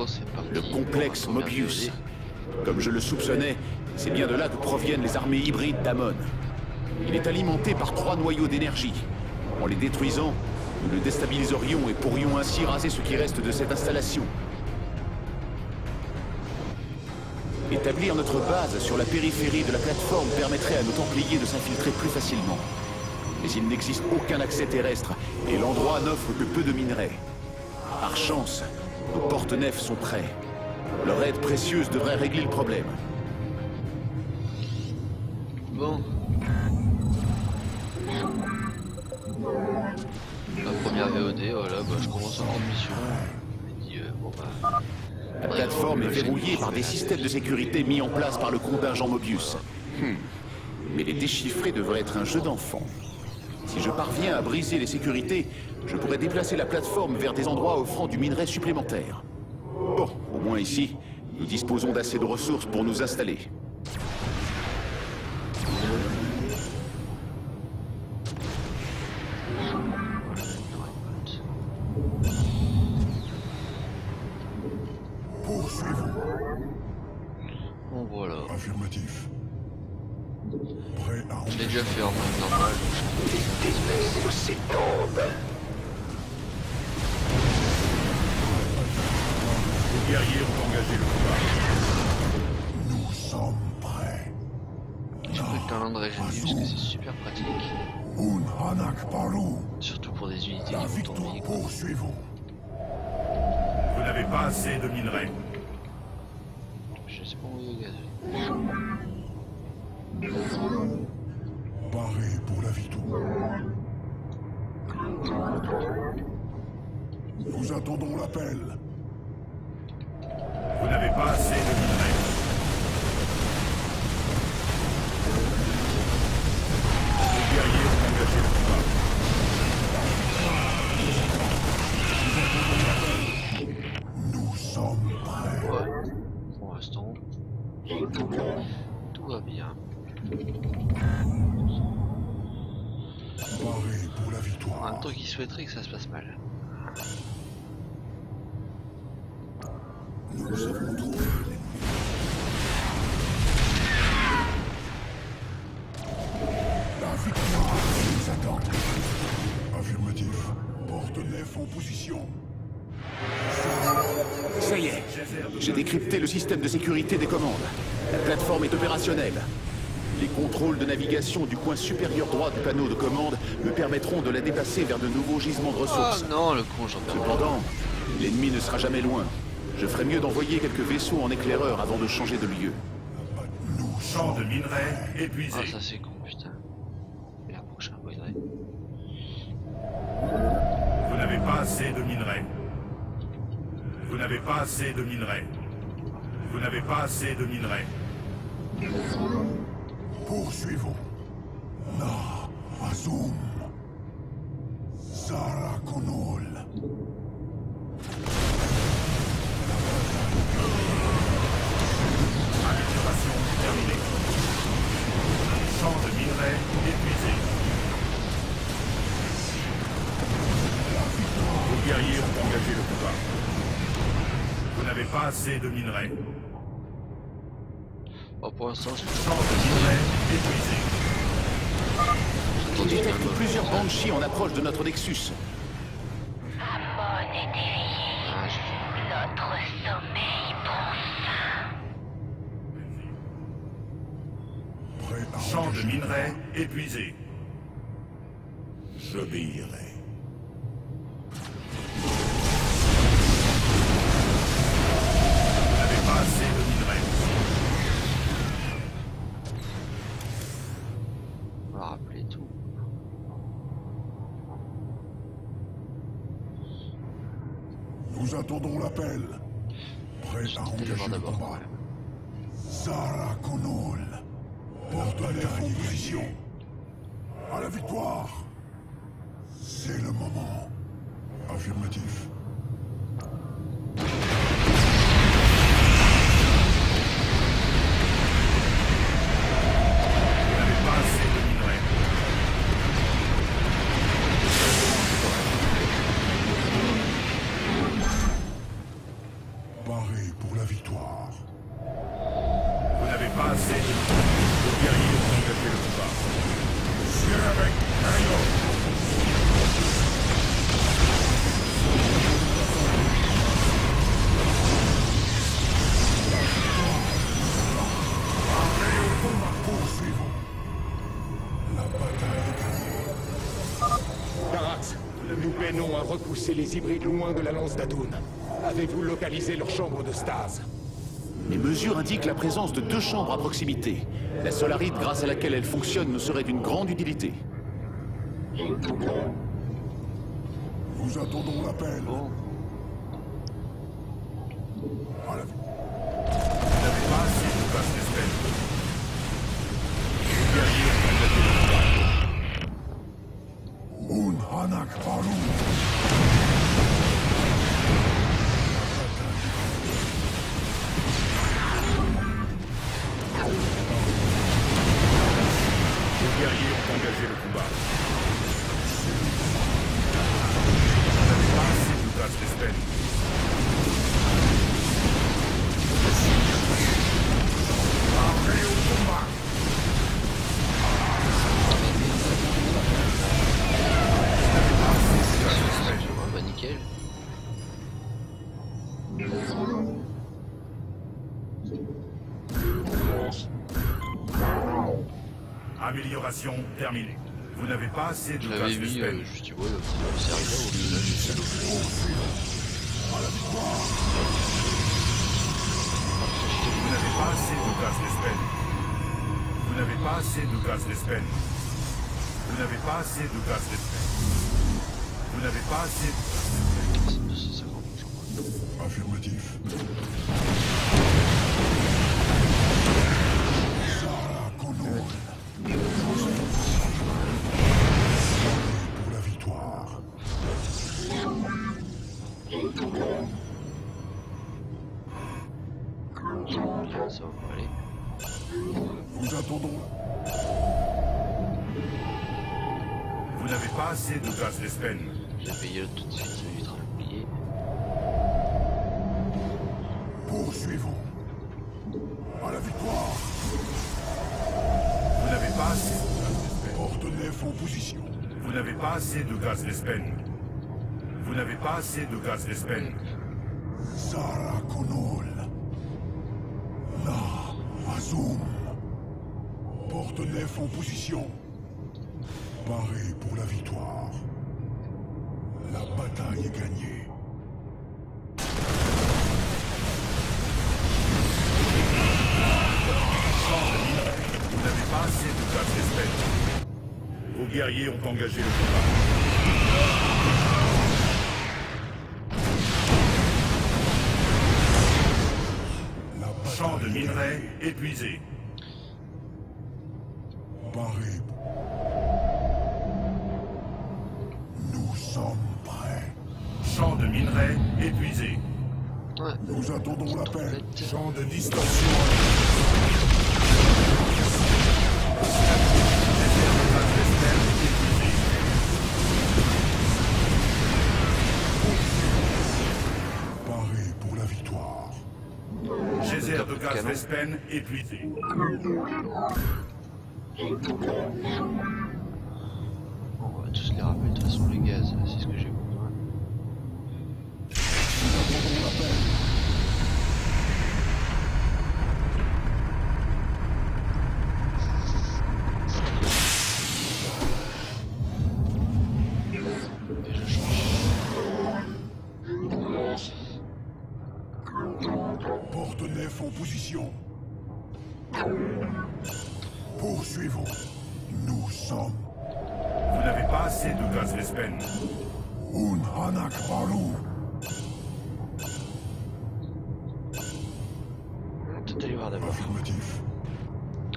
Oh, c'est parti. Le complexe Mobius. Comme je le soupçonnais, c'est bien de là que proviennent les armées hybrides d'Amon. Il est alimenté par 3 noyaux d'énergie. En les détruisant, nous le déstabiliserions et pourrions ainsi raser ce qui reste de cette installation. Établir notre base sur la périphérie de la plateforme permettrait à nos Templiers de s'infiltrer plus facilement. Mais il n'existe aucun accès terrestre et l'endroit n'offre que peu de minerais. Par chance, nos porte-nefs sont prêts. Leur aide précieuse devrait régler le problème. Bon. La première VOD, voilà, bah, je commence en grande mission. Je me dis, bon bah... La plateforme est verrouillée par des systèmes de sécurité mis en place par le contingent Mobius. Mais les déchiffrer devrait être un jeu d'enfant. Si je parviens à briser les sécurités, je pourrais déplacer la plateforme vers des endroits offrant du minerai supplémentaire. Bon, au moins ici, nous disposons d'assez de ressources pour nous installer. Bon voilà. Affirmatif. Prêt à Je l'ai déjà fait en mode normal. Les guerriers ont engagé le combat. Nous sommes prêts. Je peux te rendre régénérer parce que c'est super pratique. Unhanak Paru. Surtout pour des unités La qui vont victoire, tomber. poursuivons. Vous n'avez pas assez de minerais. Je sais pas où il y a gaz. Paré pour la victoire. Nous attendons l'appel. Vous n'avez pas assez de minerais. Les guerriers ont engagé le combat. Nous sommes prêts. Ouais. Pour l'instant, tout va bien. Paré pour la En victoire. même temps qu'il souhaiterait que ça se passe mal. Nous avons trouvé l'ennemi. La victoire nous attend. Affirmatif. Porte-nef en position. Ça y est, j'ai décrypté le système de sécurité des commandes. La plateforme est opérationnelle. Les contrôles de navigation du coin supérieur droit du panneau de commande me permettront de la déplacer vers de nouveaux gisements de Oh ressources. non, le con, j'en perds. Cependant, l'ennemi ne sera jamais loin. Je ferais mieux d'envoyer quelques vaisseaux en éclaireur avant de changer de lieu. Nous champs de minerais épuisés. Ah, ça c'est con, putain. Et la prochaine voidrait. Vous n'avez pas assez de minerais. Vous n'avez pas assez de minerais. Vous n'avez pas assez de minerais. Poursuivons. Na Azum. Sarah Konol. Amélioration terminée. Champ de minerais épuisé. Vos guerriers ont engagé le combat. Vous n'avez pas assez de minerais. Oh, pour l'instant, je Champ de minerais épuisé. Je détecte plusieurs Banshees en approche de notre Nexus. Amon est éveillé. Ah, j'ai fait. Notre sommeil prend fin. Champ de minerais épuisé. J'obéirai. Vous n'avez pas assez de minerais. On va rappeler tout. Nous attendons l'appel. Prêt à engager le d'abord quand combat. même. Sarah Konol. Porte-nef en position. À la victoire. C'est le moment. Affirmatif. Vous n'avez pas assez de minerais. Nous peinons à repousser les hybrides loin de la lance d'Adun. Avez-vous localisé leur chambre de stase? Mes mesures indiquent la présence de 2 chambres à proximité. La solarite grâce à laquelle elles fonctionnent nous serait d'une grande utilité. Nous attendons l'appel. Voilà. Vous n'avez pas assez de place d'espèce. Les guerriers ont engagé le combat. Un Hanak Baru. Les guerriers ont engagé le combat. Vous n'avez pas assez de place d'espèce. Entrez au combat. Bah nickel. Amélioration terminée. Vous n'avez pas assez de Je l'avais place mis d'espèce. juste, tu vois, c'est arrivé au lieu là, j'ai fait le Vous n'avez pas assez de gaz d'espèce. Vous n'avez pas assez de gaz d'espèce. Vous n'avez pas assez de gaz d'espèce. Vous n'avez pas assez de gaz d'espèce. 250, je crois. Affirmatif. Sarah Connor. Pour la victoire. Ça va aller. Nous attendons. Vous n'avez pas assez de gaz d'espèce. J'ai payé tout de suite, ça m'évitera de le payer. Poursuivons. À la victoire. Vous n'avez pas assez de gaz d'espèce. Porte nef en position. Vous n'avez pas assez de gaz d'espèce. Vous n'avez pas assez de gaz d'espèce. Sarah Connor. La Azum. Porte nef en position. Paré pour la victoire. La bataille est gagnée. Vous n'avez pas assez de gaz d'espèce. Vos guerriers ont engagé le combat. La Champ de bataille est minerais gagnée. épuisé. Paré. Nous sommes prêts. Champ de minerais épuisé. Ouais. Nous attendons l'appel. Champ de distorsion. Réserve de gaz d'espèce épuisé. Paré pour la victoire. Geyser de gaz Canon. d'espène épuisé. On va tous les rappeler de toute façon les gaz, c'est ce que j'ai besoin. Nous attendons l'appel. Et je change. Porte nef en position. Poursuivons. Nous sommes Vous n'avez pas assez de gaz d'espène. un Hanak Baru. On va peut-être aller voir d'abord. Affirmatif.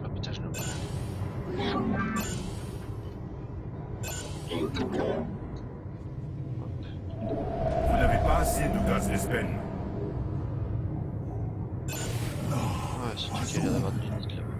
Ah putain, je l'ai oublié. Vous n'avez pas assez de gaz d'espène. Ouais, surtout qu'il y a l'air d'avoir de l'unité là-bas.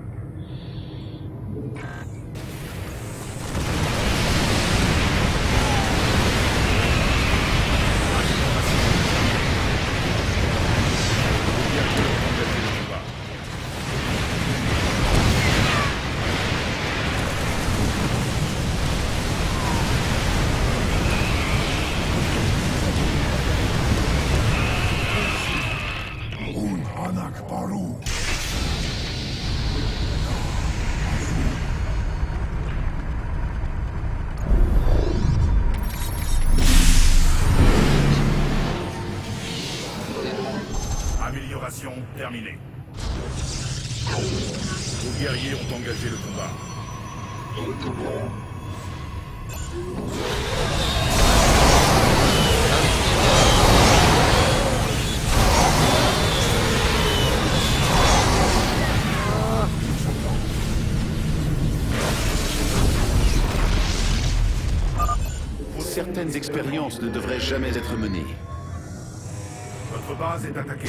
Un Hanak Baru. terminée. Vos guerriers ont engagé le combat. Certaines expériences ne devraient jamais être menées. Votre base est attaquée.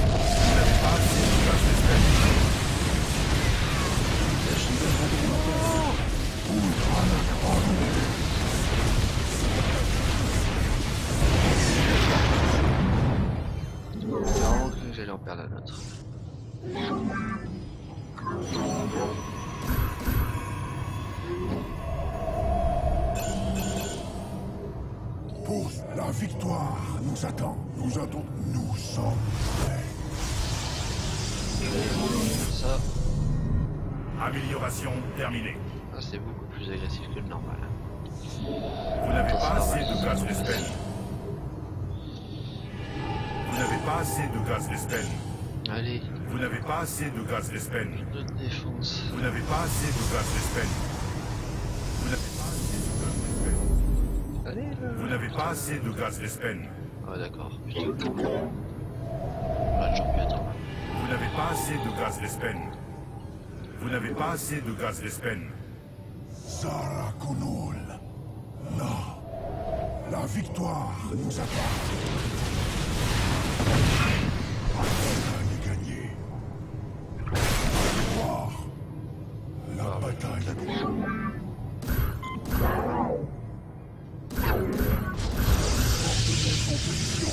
Vous n'avez pas assez de gaz d'espèce. Non, que j'allais en perdre un autre. Pour la victoire nous attend. Nous sommes prêts. Ça, Amélioration terminée. ah, c'est beaucoup plus agressif que le normal. Vous n'avez pas assez de gaz d'espèce. Vous n'avez pas assez de gaz d'espèce. Allez, Vous n'avez pas assez de gaz d'espèce. de défense. Vous n'avez pas assez de gaz d'espèce. Vous n'avez pas assez de gaz d'espèce. Allez, là. Vous n'avez pas assez de gaz d'espèce. Ah, d'accord. Putain. Là, j'en peux attendre. Vous n'avez pas assez de gaz d'espèce. Vous n'avez pas assez de gaz d'espèce. Zara Kunul. Non. La victoire nous attend. La bataille est gagnée. Victoire. La bataille est gagnée. En position.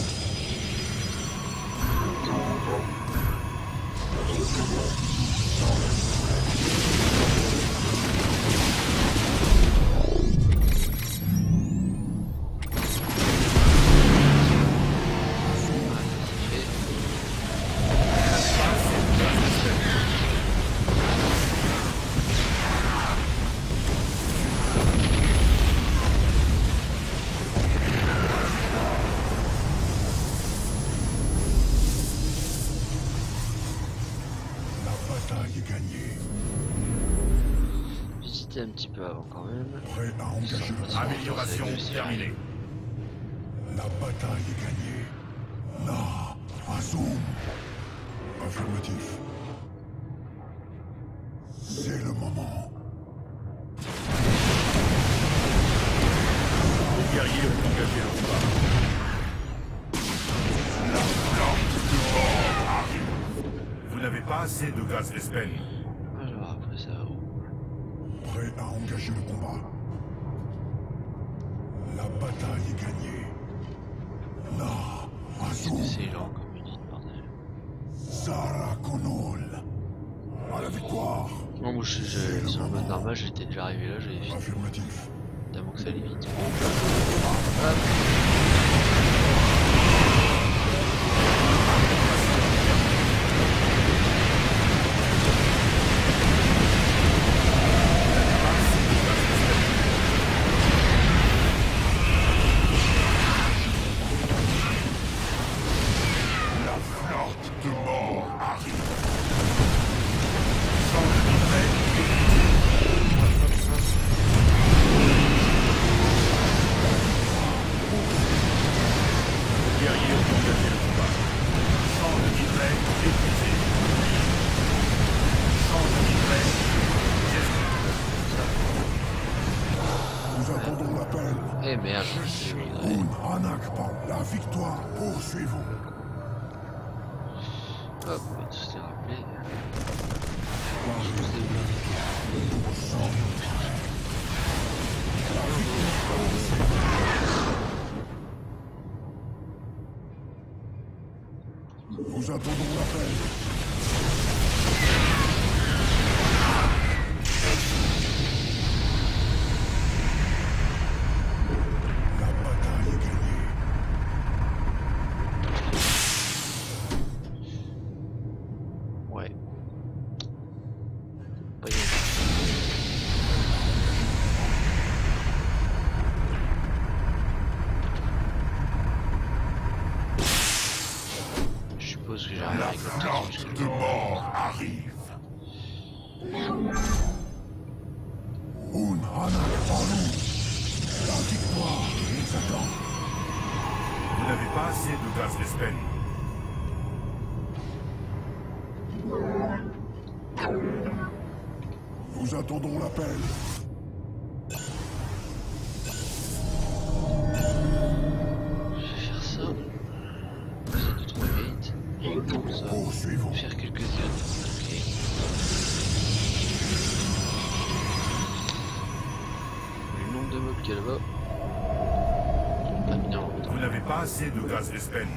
Visiter un petit peu avant quand même. Prêt à engager le Amélioration terminée. La bataille est gagnée. Non, Azum. Affirmatif. C'est le moment. Les guerriers ont engagé le combat. Vous n'avez pas assez de gaz d'espèce. Alors après ça, Prêt à engager le combat. La bataille est gagnée. Non, Azum. c'est lent comme une bordel. Zara Kunul. À la victoire. Non, moi sur le mode normal, j'étais déjà arrivé là, j'avais fini. Affirmatif. Tellement que ça allait vite. La flotte de mort arrive. Les guerriers ont engagé le combat. Champ de mitraille épuisé. Champ de mitraille détruit. Nous attendons l'appel. Eh merde, c'est vrai. Un Anakpa, la victoire, poursuivons. Hop, on va tous les rappeler. Je vous ai vu. Nous attendons l'appel. La bataille est gagnée. Ouais. flotte de mort arrive. Unhanak Palu. La victoire nous attend. Vous n'avez pas assez de gaz Vespen. Nous attendons l'appel. Je vais faire ça. J'essaie de trouver vite. Comme ça. Poursuivons. Faire quelques zones. Ok. Le nombre de mobs qu'il y a là-bas. Pas bien. Vous n'avez pas assez de gaz Vespen.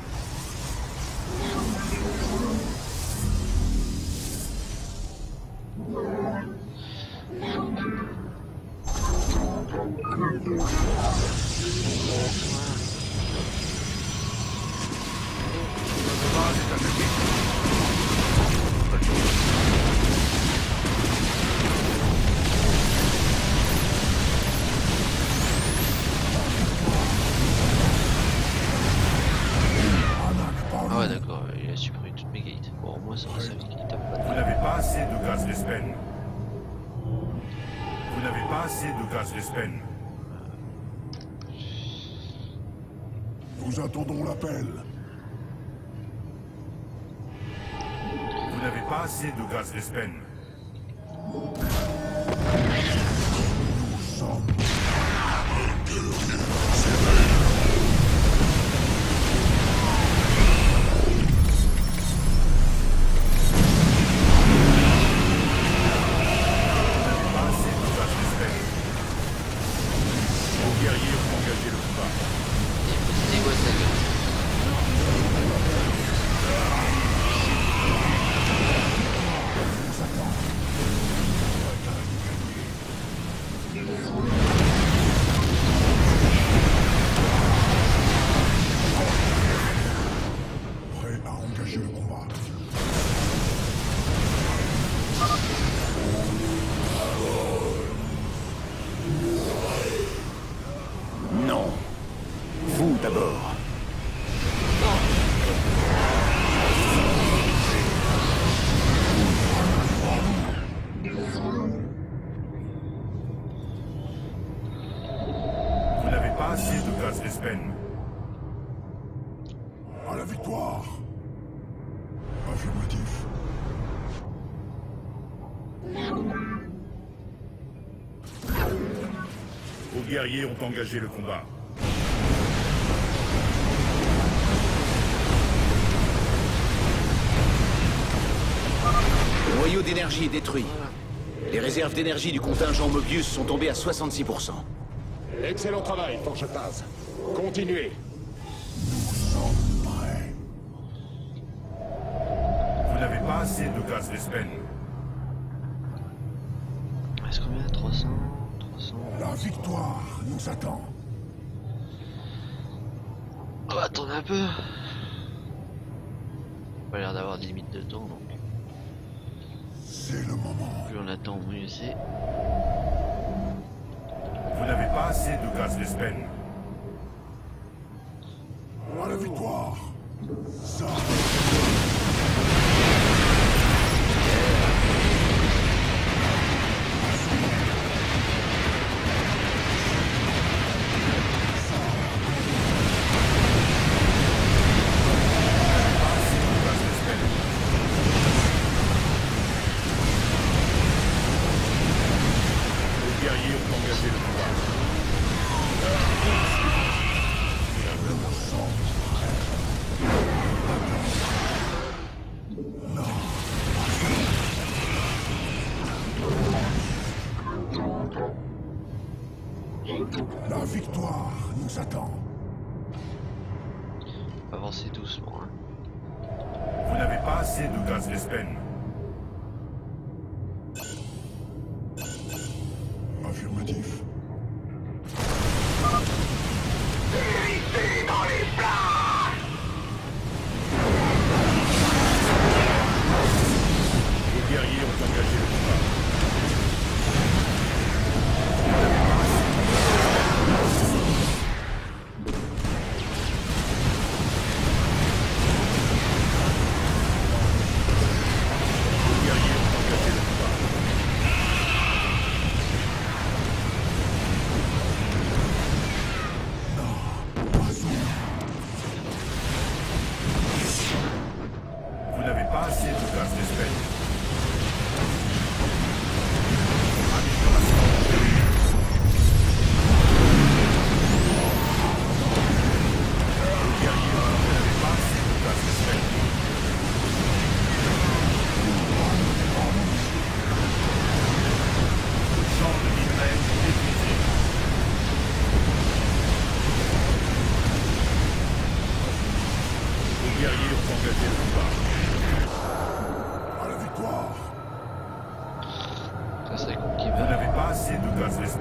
Ah ouais d'accord, il a supprimé toutes mes gates. Bon au moins ça va servir qu'il tape pas. Vous n'avez pas assez de gaz Vespen. Vous n'avez pas assez de gaz Vespen. Nous attendons l'appel. Vous n'avez pas assez de gaz Vespen. Nous sommes. Pas assez de gaz Vespen. Vos guerriers ont engagé le combat. C'est quoi ça gueule? Prêt à engager le combat. Non. Vous d'abord. Vous n'avez pas assez de gaz Vespen. À la victoire. Affirmatif. Vos guerriers ont engagé le combat. Le noyau d'énergie est détruit. Les réserves d'énergie du contingent Mobius sont tombées à 66%. Excellent travail, Forge Paz. Continuez. Prêt. Vous n'avez pas assez de gaz Vespen. Est-ce combien? 300? 300? La victoire nous attend. On va attendre un peu. Pas l'air d'avoir des limites de temps donc. C'est le moment. Plus on attend, mieux c'est. Vous n'avez pas assez de gaz Vespen. À la victoire. Ça. Vos guerriers ont engagé le combat. La victoire nous attend. Avancez doucement. Hein. Vous n'avez pas assez de gaz Vespen. Affirmatif. Vos guerriers ont engagé le combat.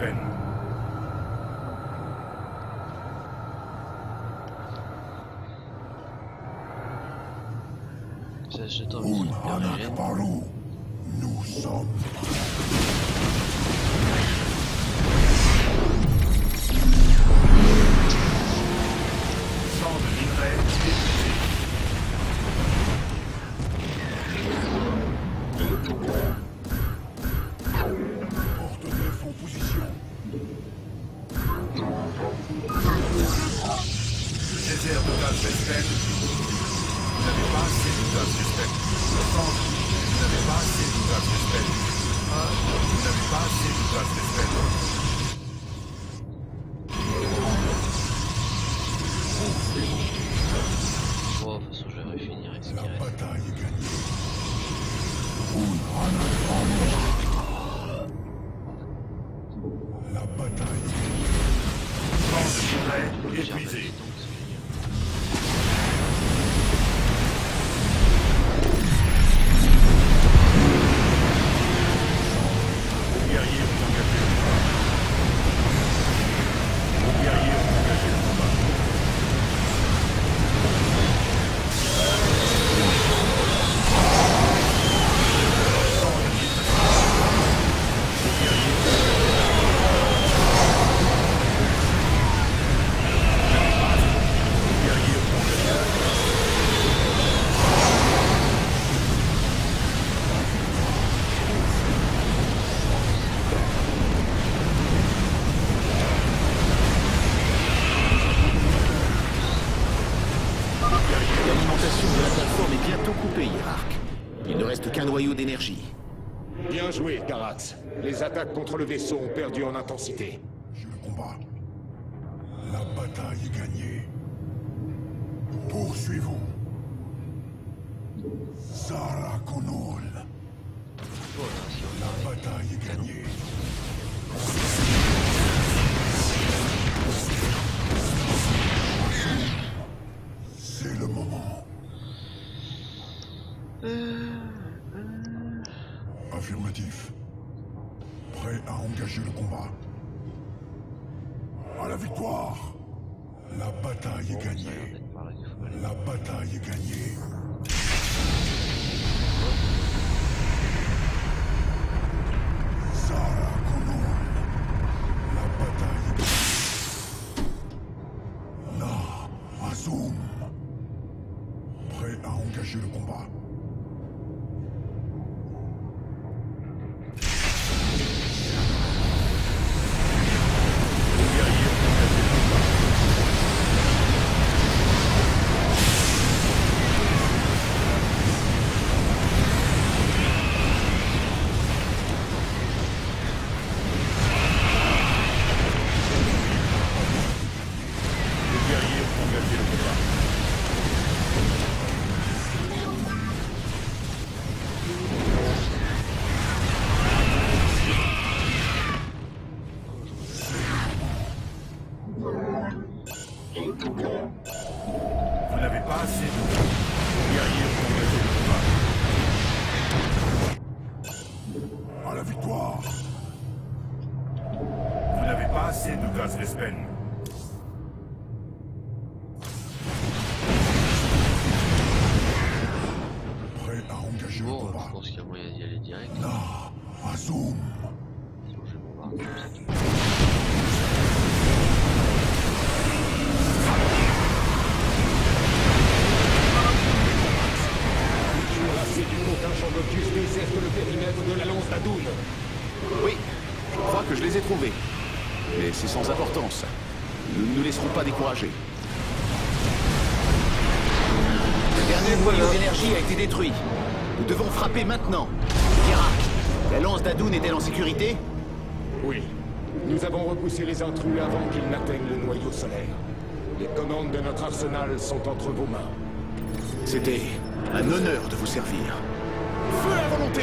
l'Espen. Ça, je t'en Un prie, Anak Baru. Nous sommes. Champ de minerai épuisé. Porte-neuf en position. Désert de gaz l'Espen. Vous n'avez pas assez de gaz l'Espen. Centre. Vous n'avez pas assez de gaz l'Espen. Vous n'avez pas assez de gaz l'Espen. Bon, de toute façon, je vais finir avec ce qui La reste. bataille est gagnée. Un Anak Baru. La bataille est gagnée. Champ de minerai J'ai un épuisé. donc c'est génial. Guerriers ont engagé le combat. Vos guerriers ont engagé le combat. L'alimentation de la plateforme est bientôt coupée, Hiérarque. Il ne reste qu'un noyau d'énergie. Bien joué, Karatz. Les attaques contre le vaisseau ont perdu en intensité. Je le combat. La bataille est gagnée. Poursuivons. Zara Konol. Voilà, si on La arrive. bataille est gagnée. C'est le moment. Affirmatif. Prêt à engager le combat. À la victoire. La bataille est Ça a l'air gagnée. d'être par là qu'il faut aller. La bataille est gagnée. Zara Konol. La bataille est gagnée. La Azum. Prêt à engager le combat. Les guerriers ont engagé le combat. Vous n'avez pas assez de temps. Les guerriers ont engagé le combat. À la victoire. Vous n'avez pas assez de gaz l'Espen. Prêt à engager le Bon, je combat. pense qu'il y a moyen d'y aller direct. La Azum. Sinon, je vais bombarder comme ça. Cuirassé du contingent Mobius déserte le périmètre de la lance d'Adoun. Oui, je crois que je les ai trouvés. Mais c'est sans importance. Nous ne nous laisserons pas décourager. Le dernier noyau d'énergie a été détruit. Nous devons frapper maintenant. Hiérarque, la lance d'Adoun est-elle en sécurité? Oui. Nous avons repoussé les intrus avant qu'ils n'atteignent le noyau solaire. Les commandes de notre arsenal sont entre vos mains. C'était un honneur de vous servir. Feu à volonté!